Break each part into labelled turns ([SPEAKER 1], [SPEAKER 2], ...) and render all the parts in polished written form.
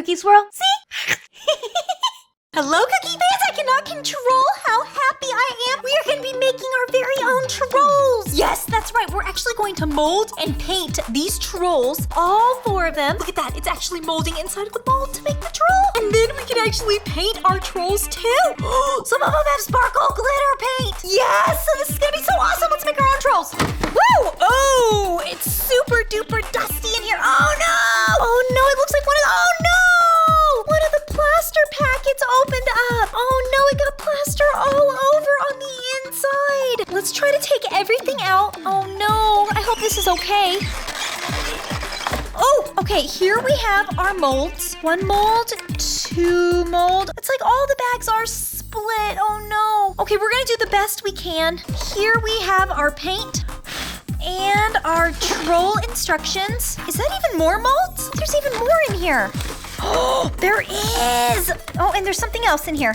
[SPEAKER 1] Cookie Swirl. See? Hello, Cookie fans! I cannot control how happy I am. We are going to be making our very own trolls. Yes, that's right. We're actually going to mold and paint these trolls, all 4 of them. Look at that. It's actually molding inside of the mold to make the troll. And then we can actually paint our trolls too. Some of them have sparkle glitter paint. Yes, so this is going to be so awesome. Let's make our own trolls. Woo! Oh, it's super duper dusty in here. Oh no! Oh no, it looks like oh no! One of the plaster packets opened up. Oh no, it got plaster all over on the inside. Let's try to take everything out. Oh no, I hope this is okay. Oh, okay, here we have our molds. 1 mold, 2 mold. It's like all the bags are split. Oh no. Okay, we're gonna do the best we can. Here we have our paint and our troll instructions. Is that even more molds? There's even more in here. Oh, there is! Oh, and there's something else in here.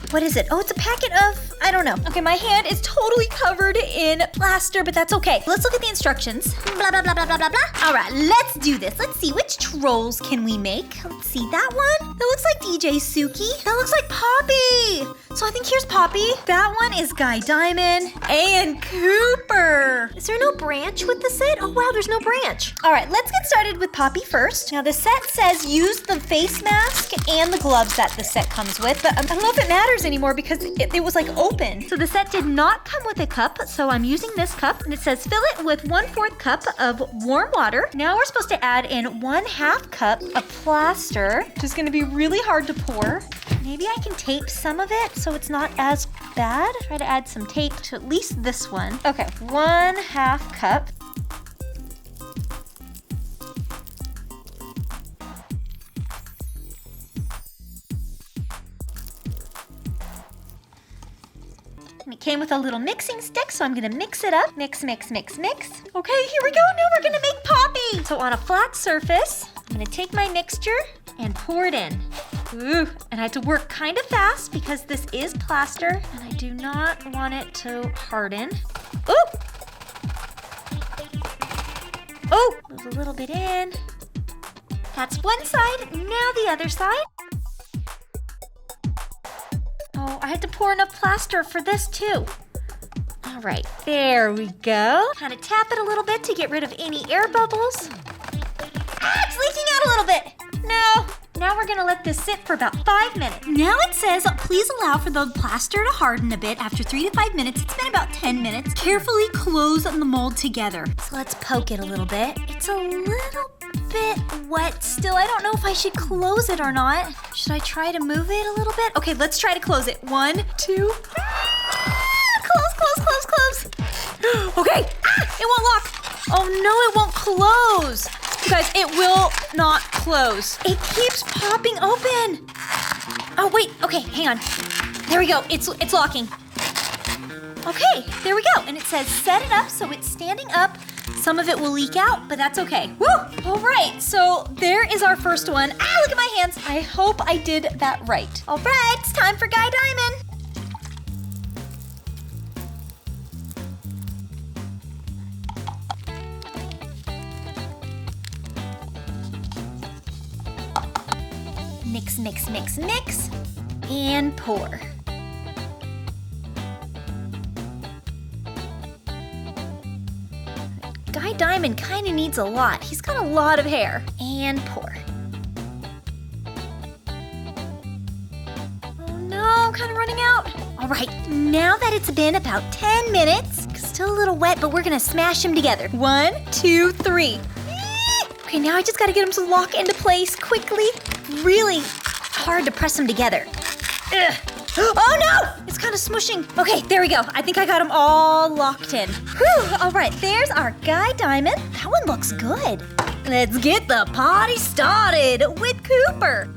[SPEAKER 1] What is it? Oh, it's a packet of, I don't know. Okay, my hand is totally covered in plaster, but that's okay. Let's look at the instructions. Blah, blah, blah, blah, blah, blah, blah. All right, let's do this. Let's see, which trolls can we make? Let's see, that one? That looks like DJ Suki. That looks like Poppy. So I think here's Poppy. That one is Guy Diamond and Cooper. Is there no branch with the set? Oh, wow, there's no branch. All right, let's get started with Poppy first. Now, the set says use the face mask and the gloves that the set comes with, but I don't know if it matters anymore because it was like open. So the set did not come with a cup, so I'm using this cup, and it says fill it with 1/4 cup of warm water. Now we're supposed to add in 1/2 cup of plaster, which is gonna be really hard to pour. Maybe I can tape some of it so it's not as bad. Try to add some tape to at least this one. Okay, 1/2 cup. And it came with a little mixing stick, so I'm gonna mix it up. Mix, mix, mix, mix. Okay, here we go. Now we're gonna make Poppy. So on a flat surface, I'm gonna take my mixture and pour it in. Ooh, and I have to work kind of fast because this is plaster and I do not want it to harden. Ooh! Oh, move a little bit in. That's one side, now the other side. Oh, I had to pour enough plaster for this too. All right, there we go. Kind of tap it a little bit to get rid of any air bubbles. Ah, it's leaking out a little bit. No. Now we're gonna let this sit for about 5 minutes. Now it says, please allow for the plaster to harden a bit after 3 to 5 minutes. It's been about 10 minutes. Carefully close the mold together. So let's poke it a little bit. It's a little bit wet still. I don't know if I should close it or not. Should I try to move it a little bit? Okay, let's try to close it. 1, 2. Close, close, close, close. Okay, it won't lock. Oh no, it won't close. You guys, it will not close. It keeps popping open. Oh, wait. Okay, hang on. There we go. It's locking. Okay, there we go. And it says set it up so it's standing up. Some of it will leak out, but that's okay. Woo! All right, so there is our first one. Ah, look at my hands. I hope I did that right. All right, it's time for Guy Diamond. Mix, mix, mix, mix, and pour. Guy Diamond kind of needs a lot. He's got a lot of hair. And pour. Oh no, I'm kind of running out. All right, now that it's been about 10 minutes, still a little wet, but we're gonna smash them together. 1, 2, 3. Okay, now I just gotta get them to lock into place quickly. Really hard to press them together. Ugh. Oh no! It's kind of smushing. Okay, there we go. I think I got them all locked in. Whew! All right, there's our Guy Diamond. That one looks good. Let's get the party started with Cooper.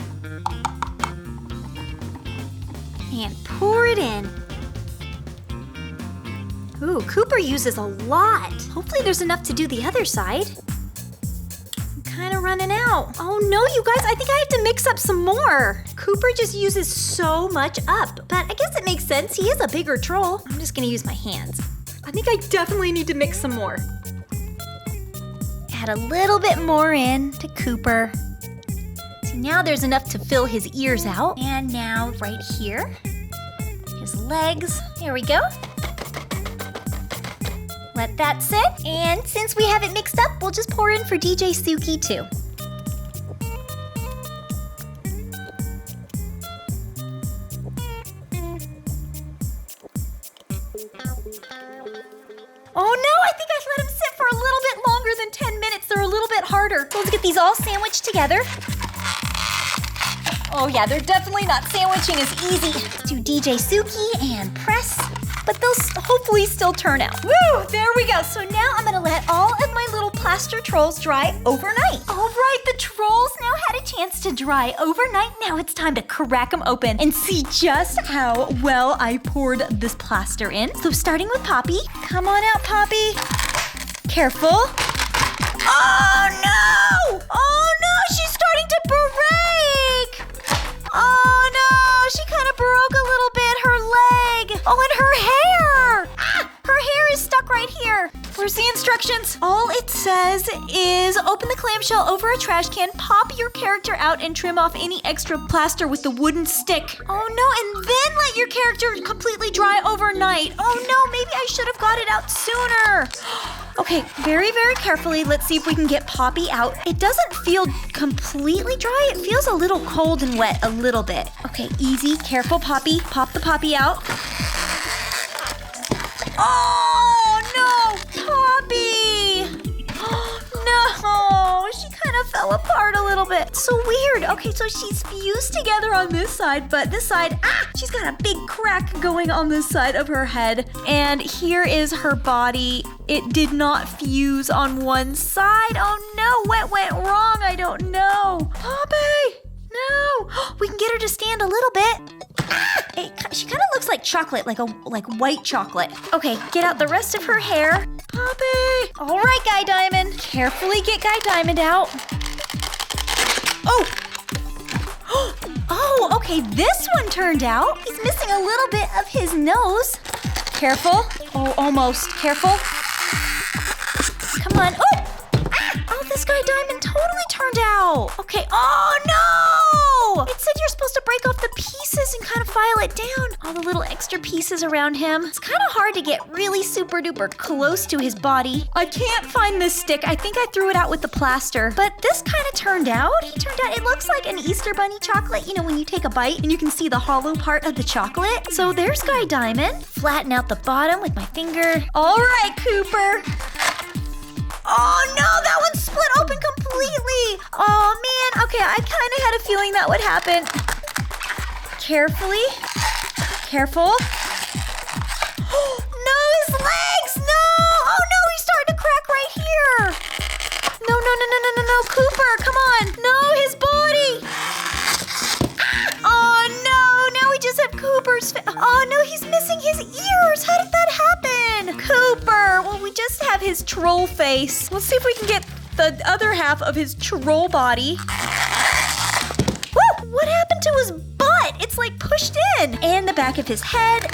[SPEAKER 1] And pour it in. Ooh, Cooper uses a lot. Hopefully there's enough to do the other side. Kind of running out. Oh no, you guys, I think I have to mix up some more. Cooper just uses so much up, but I guess it makes sense. He is a bigger troll. I'm just gonna use my hands. I think I definitely need to mix some more. Add a little bit more in to Cooper. See, Now there's enough to fill his ears out. And now right here, his legs. There we go. Let that sit. And since we have it mixed up, we'll just pour in for DJ Suki too. Oh no, I think I let him sit for a little bit longer than 10 minutes. They're a little bit harder. So let's get these all sandwiched together. Oh yeah, they're definitely not sandwiching as easy. Let's do DJ Suki and press. But they'll hopefully still turn out. Woo, there we go. So now I'm gonna let all of my little plaster trolls dry overnight. All right, the trolls now had a chance to dry overnight. Now it's time to crack them open and see just how well I poured this plaster in. So starting with Poppy. Come on out, Poppy. Careful. Oh no! Oh no, she's starting to break! Oh no, she kind of broke a little bit, her leg. Oh, and her hair! Ah, her hair is stuck right here. Where's the instructions? All it says is open the clamshell over a trash can, pop your character out, and trim off any extra plaster with the wooden stick. Oh no, and then let your character completely dry overnight. Oh no, maybe I should have got it out sooner. Okay, very, very carefully, let's see if we can get Poppy out. It doesn't feel completely dry. It feels a little cold and wet, a little bit. Okay, easy, careful, Poppy. Pop the Poppy out. Oh, no, Poppy! No, she kind of fell apart a little bit. So weird. Okay, so she's fused together on this side, but this side, she's got a big crack going on this side of her head. And here is her body. It did not fuse on one side. Oh no, what went wrong? I don't know. Poppy! No! We can get her to stand a little bit. She kind of looks like chocolate, like white chocolate. Okay, get out the rest of her hair. Poppy! All right, Guy Diamond. Carefully get Guy Diamond out. Oh! Oh, okay, this one turned out. He's missing a little bit of his nose. Careful. Oh, almost. Careful. Come on. Oh! Oh, this Guy Diamond totally turned out. Okay. Oh, no! It said you're supposed to break off the pieces and kind of file it down. All the little extra pieces around him. It's kind of hard to get really super duper close to his body. I can't find this stick. I think I threw it out with the plaster. But this kind of turned out. It looks like an Easter bunny chocolate. You know, when you take a bite and you can see the hollow part of the chocolate. So there's Guy Diamond. Flatten out the bottom with my finger. All right, Cooper. Oh no, that one split open completely. Oh man, okay, I kind of had a feeling that would happen. Carefully. Careful. No, his legs, no. Oh no, he's starting to crack right here. No, Cooper, come on. No, his body. Oh no, now we just have Cooper's oh no, he's missing his ears. How did that happen? Cooper, well, we just have his troll face. Let's see if we can get the other half of his troll body. Woo! What happened to his butt? It's like pushed in. And the back of his head.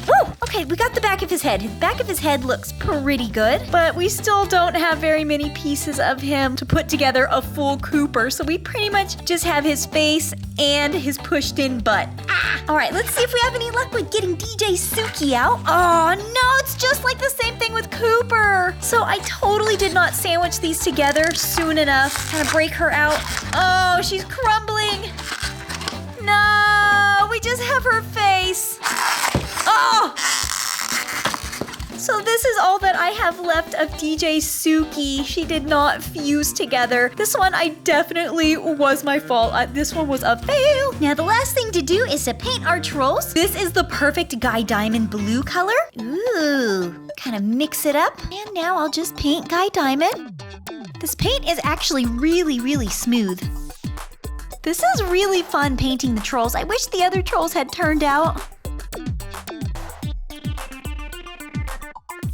[SPEAKER 1] Woo! Okay, we got the back of his head. The back of his head looks pretty good, but we still don't have very many pieces of him to put together a full Cooper, so we pretty much just have his face and his pushed-in butt. All right, let's see if we have any luck with getting DJ Suki out. Oh, no, it's just like the same thing with Cooper. So I totally did not sandwich these together soon enough. Kind of break her out. Oh, she's crumbling. No, we just have her face. Oh! So this is all that I have left of DJ Suki. She did not fuse together. This one I definitely was my fault. This one was a fail. Now the last thing to do is to paint our trolls. This is the perfect Guy Diamond blue color. Ooh, kind of mix it up. And now I'll just paint Guy Diamond. This paint is actually really, really smooth. This is really fun painting the trolls. I wish the other trolls had turned out.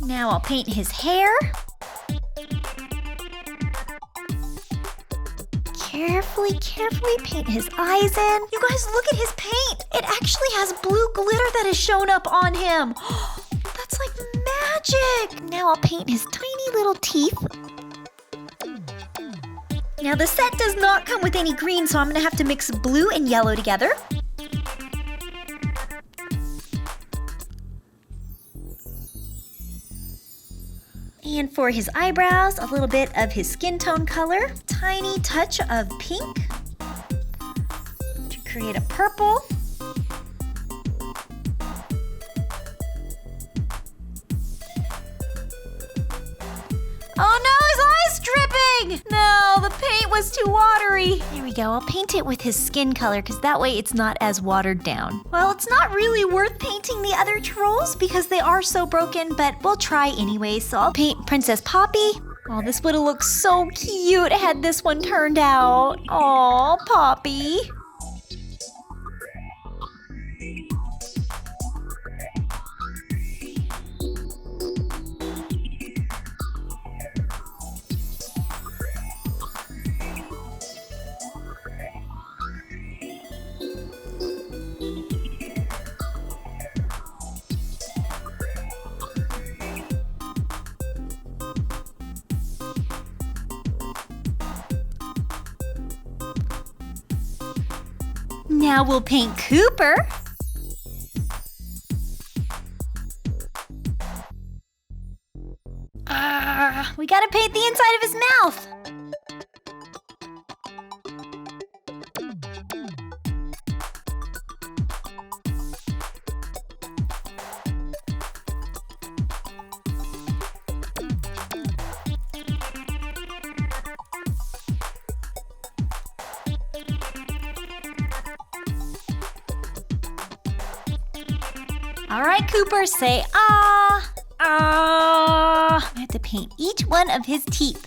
[SPEAKER 1] Now I'll paint his hair. Carefully paint his eyes in. You guys, look at his paint. It actually has blue glitter that has shown up on him. That's like magic. Now I'll paint his tiny little teeth. Now the set does not come with any green, so I'm gonna have to mix blue and yellow together. And for his eyebrows, a little bit of his skin tone color, tiny touch of pink to create a purple. Oh no, his eye's dripping! No, the paint was too watery. There we go, I'll paint it with his skin color because that way it's not as watered down. Well, it's not really worth painting the other trolls because they are so broken, but we'll try anyway. So I'll paint Princess Poppy. Oh, this would have looked so cute had this one turned out. Aw, Poppy. Now we'll paint Cooper. We gotta paint the inside of his mouth. All right, Cooper, say ah, ah. I have to paint each one of his teeth.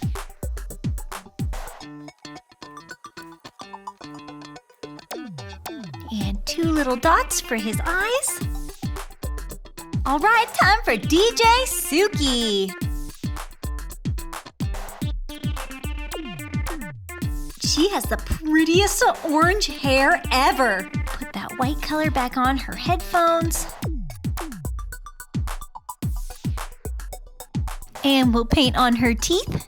[SPEAKER 1] And 2 little dots for his eyes. All right, time for DJ Suki. She has the prettiest orange hair ever. Put that white color back on her headphones. And we'll paint on her teeth.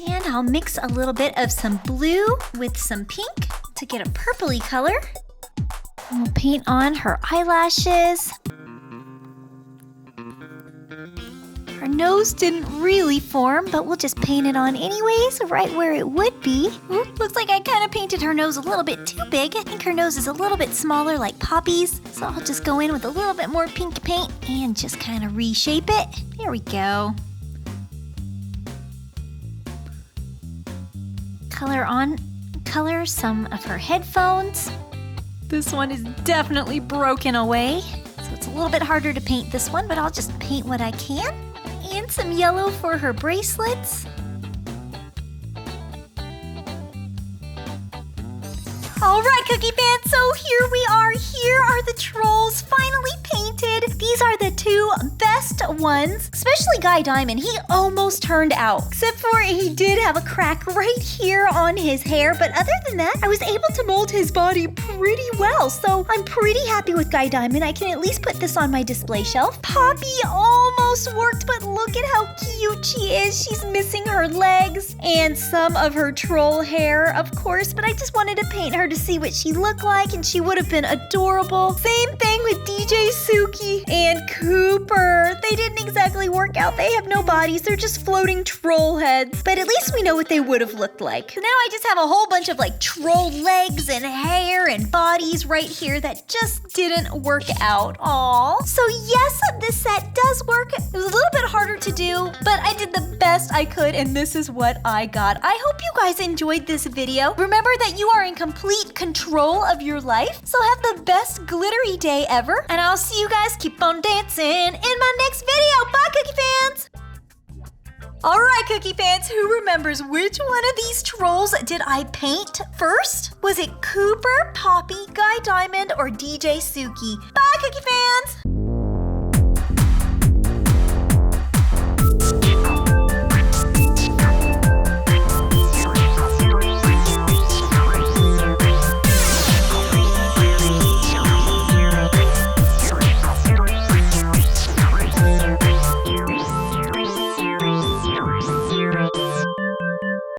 [SPEAKER 1] And I'll mix a little bit of some blue with some pink to get a purpley color. And we'll paint on her eyelashes. Her nose didn't really form, but we'll just paint it on anyways, right where it would be. Looks like I kind of painted her nose a little bit too big. I think her nose is a little bit smaller like Poppy's. So I'll just go in with a little bit more pink paint and just kind of reshape it. There we go. Color some of her headphones. This one is definitely broken away. So it's a little bit harder to paint this one, but I'll just paint what I can. And some yellow for her bracelets. All right, Cookie fans, so here we are. Here are the trolls finally painted. These are the 2 best ones, especially Guy Diamond. He almost turned out, except for he did have a crack right here on his hair. But other than that, I was able to mold his body pretty well. So I'm pretty happy with Guy Diamond. I can at least put this on my display shelf. Poppy almost worked, but look at how cute she is. She's missing her legs and some of her troll hair, of course. But I just wanted to paint her to see what she looked like, and she would have been adorable. Same thing with DJ Suki and Cooper. They didn't exactly work out. They have no bodies. They're just floating troll heads. But at least we know what they would have looked like. So now I just have a whole bunch of like troll legs and hair and bodies right here that just didn't work out. Aww. So yes, this set does work. It was a little bit harder to do, but I did the best I could, and this is what I got. I hope you guys enjoyed this video. Remember that you are in complete control of your life. So have the best glittery day ever. And I'll see you guys keep on dancing in my next video. Bye, Cookie fans. All right, Cookie fans, who remembers which one of these trolls did I paint first? Was it Cooper, Poppy, Guy Diamond, or DJ Suki? Bye, Cookie fans.